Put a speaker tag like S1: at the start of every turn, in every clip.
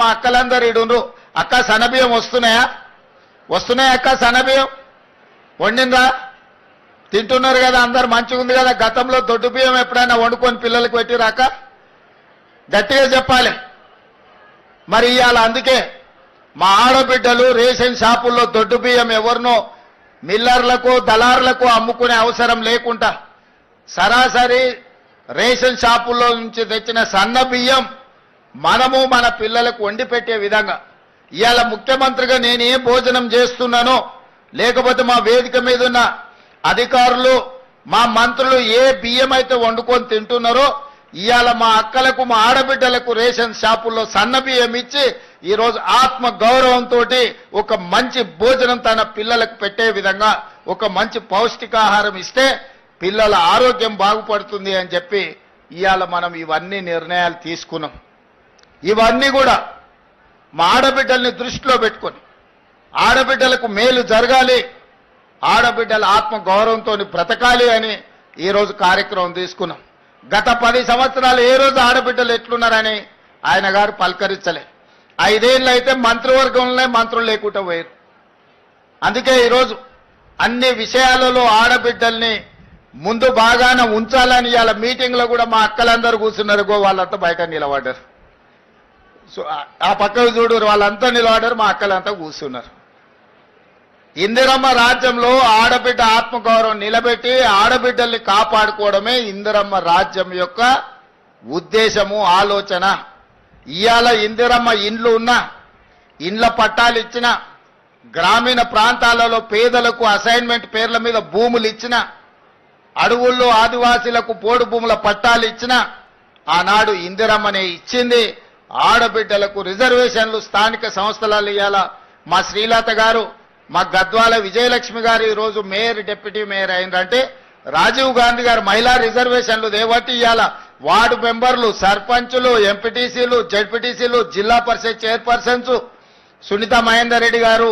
S1: మా అక్కలందరూ ఈడుండ్రు. అక్క సన్నబియ్యం వస్తున్నాయా? అక్క సన్నబియ్యం వండిందా? తింటున్నారు కదా, అందరు మంచిగా ఉంది కదా. గతంలో దొడ్డు బియ్యం ఎప్పుడైనా వండుకొని పిల్లలకు పెట్టిరాక? గట్టిగా చెప్పాలి. మరి ఇవాళ అందుకే మా ఆడబిడ్డలు రేషన్ షాపుల్లో దొడ్డు బియ్యం ఎవరినో మిల్లర్లకు దళారులకు అమ్ముకునే అవసరం లేకుండా సరాసరి రేషన్ షాపుల్లో నుంచి తెచ్చిన సన్న బియ్యం మనము మన పిల్లలకు వండి పెట్టే విధంగా ఇవాళ ముఖ్యమంత్రిగా నేను ఏ భోజనం చేస్తున్నానో, లేకపోతే మా వేదిక మీద ఉన్న అధికారులు మా మంత్రులు ఏ బియ్యం అయితే వండుకొని తింటున్నారో, ఇవాళ మా అక్కలకు మా ఆడబిడ్డలకు రేషన్ షాపుల్లో సన్న బియ్యం ఇచ్చి ఈరోజు ఆత్మ గౌరవంతో ఒక మంచి భోజనం తన పిల్లలకు పెట్టే విధంగా ఒక మంచి పౌష్టికాహారం ఇస్తే పిల్లల ఆరోగ్యం బాగుపడుతుంది అని చెప్పి ఇవాళ మనం ఇవన్నీ నిర్ణయాలు తీసుకున్నాం. ఇవన్నీ కూడా మా ఆడబిడ్డల్ని దృష్టిలో పెట్టుకొని ఆడబిడ్డలకు మేలు జరగాలి, ఆడబిడ్డల ఆత్మ గౌరవంతో బ్రతకాలి అని ఈరోజు కార్యక్రమం తీసుకున్నాం. గత 10 సంవత్సరాలు ఏ రోజు ఆడబిడ్డలు ఎట్లున్నారని ఆయన గారు పలకరించలే. 5 ఏళ్ళు అయితే మంత్రివర్గంలో మంత్రులు లేకుండా పోయారు. అందుకే ఈరోజు అన్ని విషయాలలో ఆడబిడ్డల్ని ముందు బాగానే ఉంచాలని ఇవాళ మీటింగ్లో కూడా మా అక్కలందరూ కూర్చున్నారు. వాళ్ళంతా బయట నిలబడ్డారు. సో ఆ పక్కకు చూడు, వాళ్ళంతా నిలబడ్డారు, మా అక్కలంతా కూర్చున్నారు. ఇందిరమ్మ రాజ్యంలో ఆడబిడ్డ ఆత్మగౌరవం నిలబెట్టి ఆడబిడ్డల్ని కాపాడుకోవడమే ఇందిరమ్మ రాజ్యం యొక్క ఉద్దేశము, ఆలోచన. ఇవాళ ఇందిరమ్మ ఇండ్లు ఉన్నా, ఇండ్ల పట్టాలు ఇచ్చిన, గ్రామీణ ప్రాంతాలలో పేదలకు అసైన్మెంట్ పేర్ల మీద భూములు ఇచ్చిన, అడవుల్లో ఆదివాసీలకు పోడు భూముల పట్టాలు ఇచ్చిన, ఆనాడు ఇందిరమ్మనే ఇచ్చింది. ఆడబిడ్డలకు రిజర్వేషన్లు స్థానిక సంస్థలలో ఇవాళ మా శ్రీలత గారు, మా గద్వాల విజయలక్ష్మి గారు ఈరోజు మేయర్, డిప్యూటీ మేయర్ అయినరంటే రాజీవ్ గాంధీ గారు మహిళా రిజర్వేషన్లు దేవట్టి ఇవాళ వార్డు మెంబర్లు, సర్పంచులు, ఎంపీటీసీలు, జెడ్పీటీసీలు, జిల్లా పరిషత్ చైర్పర్సన్స్ సునీత మహేందర్ రెడ్డి గారు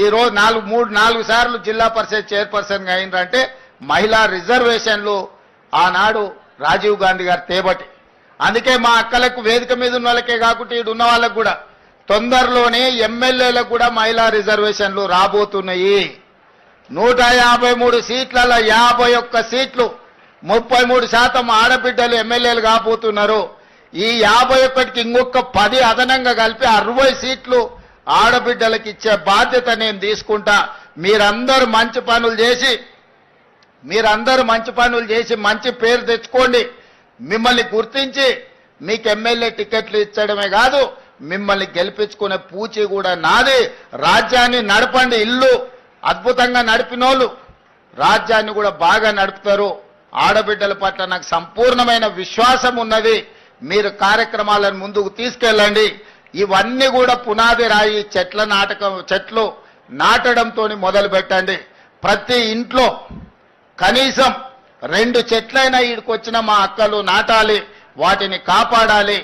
S1: ఈరోజు 4 సార్లు జిల్లా పరిషత్ చైర్పర్సన్గా అయినరంటే మహిళా రిజర్వేషన్లు ఆనాడు రాజీవ్ గాంధీ గారు తేబట్టి. అందుకే మా అక్కలకు వేదిక మీద ఉన్న వాళ్ళకే కాకుండా ఇటు ఉన్న వాళ్ళకు కూడా తొందరలోనే ఎమ్మెల్యేలకు కూడా మహిళా రిజర్వేషన్లు రాబోతున్నాయి. 153 సీట్లలో 51 సీట్లు, 33% ఆడబిడ్డలు ఎమ్మెల్యేలు కాబోతున్నారు. ఈ 51కి ఇంకొక 10 అదనంగా కలిపి 60 సీట్లు ఆడబిడ్డలకు ఇచ్చే బాధ్యత నేను తీసుకుంటా. మీరందరూ మంచి పనులు చేసి మంచి పేరు తెచ్చుకోండి. మిమ్మల్ని గుర్తించి మీకు ఎమ్మెల్యే టికెట్లు ఇచ్చడమే కాదు, మిమ్మల్ని గెలిపించుకునే పూచి కూడా నాది. రాజ్యాన్ని నడపండి. ఇల్లు అద్భుతంగా నడిపినోళ్ళు రాజ్యాన్ని కూడా బాగా నడుపుతారు. ఆడబిడ్డల పట్ల నాకు సంపూర్ణమైన విశ్వాసం ఉన్నది. మీరు కార్యక్రమాలను ముందుకు తీసుకెళ్ళండి. ఇవన్నీ కూడా పునాది రాయి చెట్లు నాటడంతో మొదలు పెట్టండి. ప్రతి ఇంట్లో కనీసం 2 చెట్లైనా ఈడికొచ్చిన మా అక్కలు నాటాలి, వాటిని కాపాడాలి.